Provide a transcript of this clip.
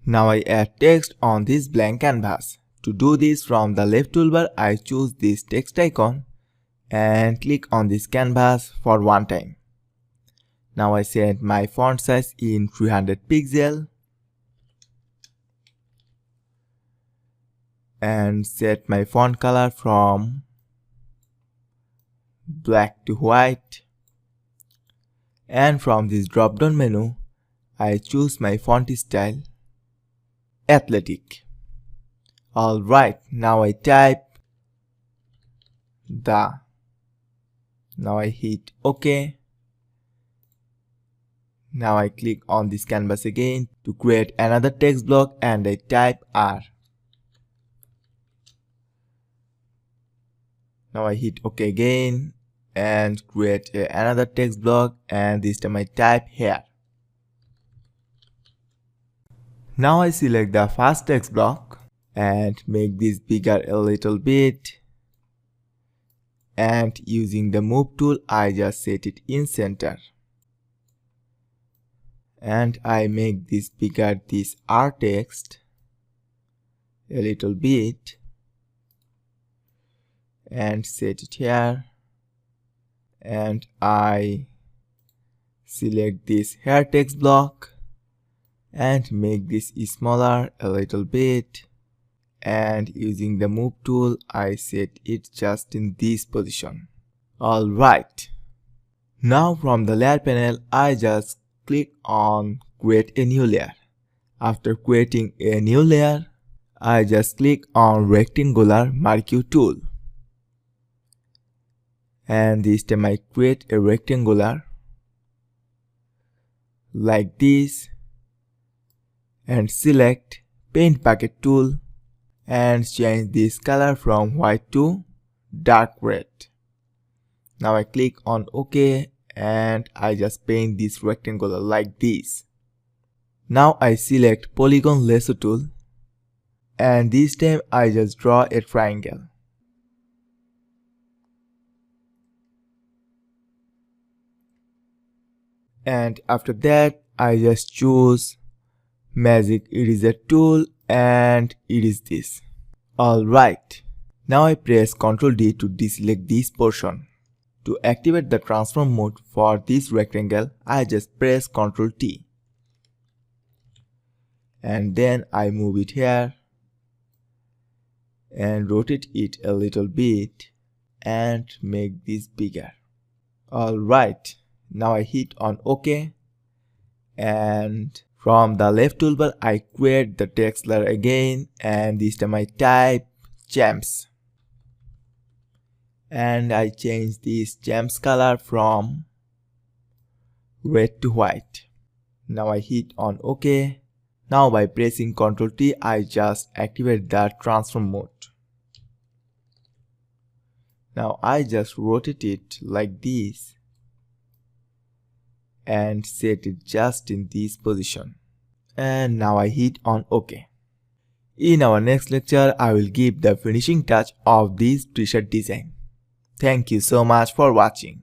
Now I add text on this blank canvas. To do this, from the left toolbar I choose this text icon and click on this canvas for one time. Now I set my font size in 300 pixels and set my font color from black to white, and from this drop down menu I choose my font style Athletic. Alright, now I type the. Now I hit OK. Now I click on this canvas again to create another text block and I type R. Now I hit OK again and create another text block, and this time I type here. Now I select the first text block and make this bigger a little bit, and using the move tool I just set it in center, and I make this bigger, this R text a little bit, and set it here, and I select this here text block and make this smaller a little bit, and using the move tool I set it just in this position. Alright, now from the layer panel I just click on create a new layer. After creating a new layer I just click on rectangular marquee tool, and this time I create a rectangular like this and select paint bucket tool and change this color from white to dark red. Now I click on OK and I just paint this rectangular like this. Now I select polygon lasso tool and this time I just draw a triangle. And after that I just choose magic eraser tool and erase this. Alright, now I press Ctrl D to deselect this portion. To activate the transform mode for this rectangle I just press Ctrl T, and then I move it here and rotate it a little bit and make this bigger. Alright, now I hit on OK, and from the left toolbar I create the text layer again, and this time I type gems, and I change this gems color from red to white. Now I hit on OK. Now by pressing Ctrl T I just activate the transform mode. Now I just rotate it like this and set it just in this position, and now I hit on OK. In our next lecture I will give the finishing touch of this t-shirt design. Thank you so much for watching.